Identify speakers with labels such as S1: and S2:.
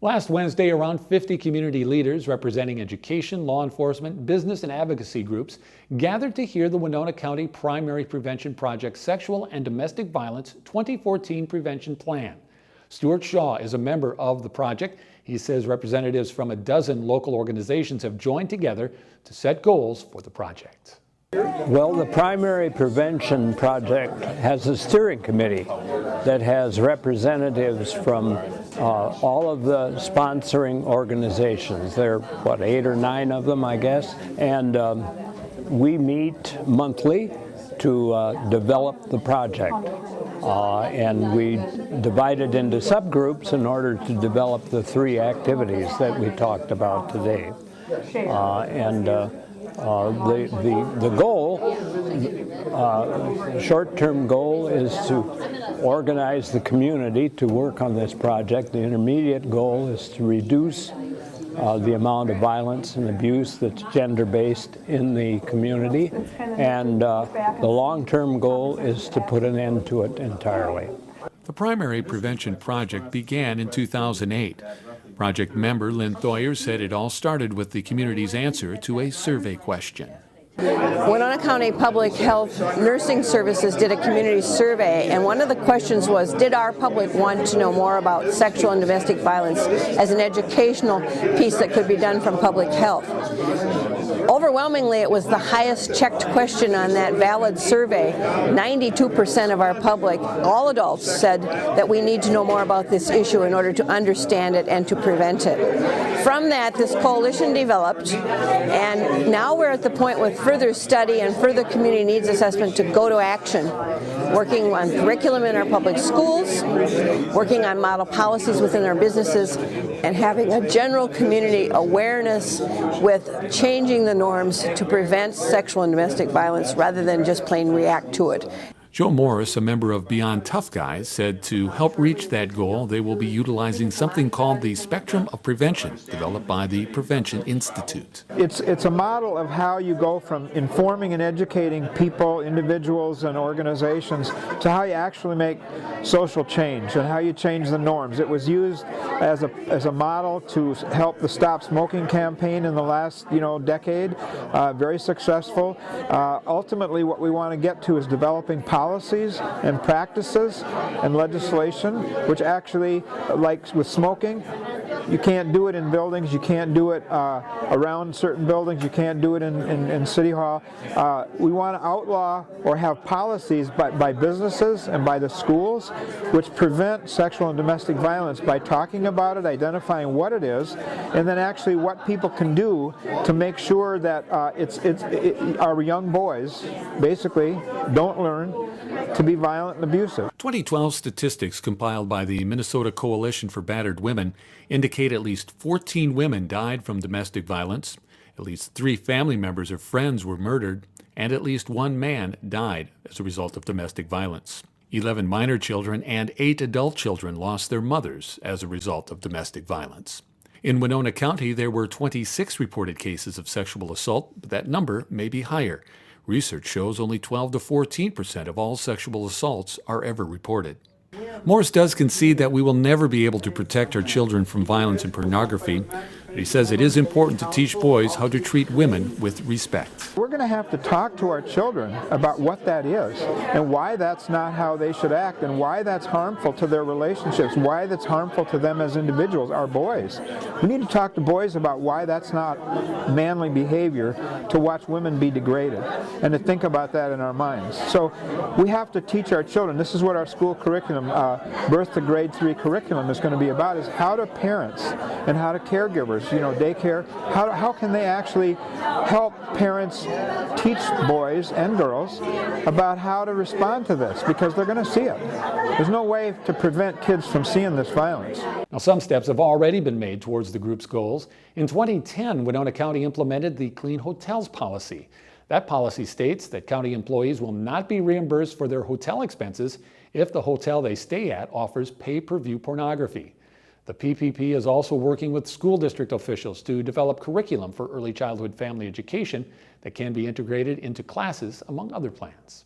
S1: Last Wednesday, around 50 community leaders representing education, law enforcement, business, and advocacy groups gathered to hear the Winona County Primary Prevention Project Sexual and Domestic Violence 2014 Prevention Plan. Stuart Shaw is a member of the project. He says representatives from a dozen local organizations have joined together to set goals for the project.
S2: Well, the Primary Prevention Project has a steering committee that has representatives from all of the sponsoring organizations. There are, 8 or 9 of them, I guess, and we meet monthly to develop the project. And we divide it into subgroups in order to develop the 3 activities that we talked about today. The goal, short-term goal, is to organize the community to work on this project. The intermediate goal is to reduce the amount of violence and abuse that's gender-based in the community. And the long-term goal is to put an end to it entirely.
S1: The Primary Prevention Project began in 2008. Project member Lynn Thoyer said it all started with the community's answer to a survey question.
S3: Winona County Public Health Nursing Services did a community survey, and one of the questions was, did our public want to know more about sexual and domestic violence as an educational piece that could be done from public health? Overwhelmingly, it was the highest checked question on that valid survey. 92% of our public, all adults, said that we need to know more about this issue in order to understand it and to prevent it. From that, this coalition developed, and now we're at the point with further study and further community needs assessment to go to action, working on curriculum in our public schools, working on model policies within our businesses, and having a general community awareness with changing the norms to prevent sexual and domestic violence rather than just plain react to it.
S1: Joe Morris, a member of Beyond Tough Guys, said to help reach that goal, they will be utilizing something called the Spectrum of Prevention, developed by the Prevention Institute.
S4: It's a model of how you go from informing and educating people, individuals, and organizations to how you actually make social change and how you change the norms. It was used as a model to help the Stop Smoking campaign in the last decade. Very successful. Ultimately, what we want to get to is developing policies and practices and legislation, which actually, like with smoking, you can't do it in buildings, you can't do it around certain buildings, you can't do it in City Hall. We want to outlaw or have policies by businesses and by the schools which prevent sexual and domestic violence by talking about it, identifying what it is, and then actually what people can do to make sure that our young boys basically don't learn to be violent and abusive.
S1: 2012 statistics compiled by the Minnesota Coalition for Battered Women indicate at least 14 women died from domestic violence, at least 3 family members or friends were murdered, and at least 1 man died as a result of domestic violence. 11 minor children and 8 adult children lost their mothers as a result of domestic violence. In Winona County, there were 26 reported cases of sexual assault, but that number may be higher. Research shows only 12 to 14% of all sexual assaults are ever reported. Morris does concede that we will never be able to protect our children from violence and pornography, but he says it is important to teach boys how to treat women with respect.
S4: We're going to have to talk to our children about what that is and why that's not how they should act and why that's harmful to their relationships, why that's harmful to them as individuals, our boys. We need to talk to boys about why that's not manly behavior to watch women be degraded and to think about that in our minds. So we have to teach our children. This is what our school curriculum, birth to grade 3 curriculum is going to be about, is how do parents and how do caregivers, daycare, how can they actually help parents teach boys and girls about how to respond to this, because they're going to see it. There's no way to prevent kids from seeing this violence.
S1: Now, some steps have already been made towards the group's goals. In 2010, Winona County implemented the Clean Hotels policy. That policy states that county employees will not be reimbursed for their hotel expenses if the hotel they stay at offers pay-per-view pornography. The PPP is also working with school district officials to develop curriculum for early childhood family education that can be integrated into classes, among other plans.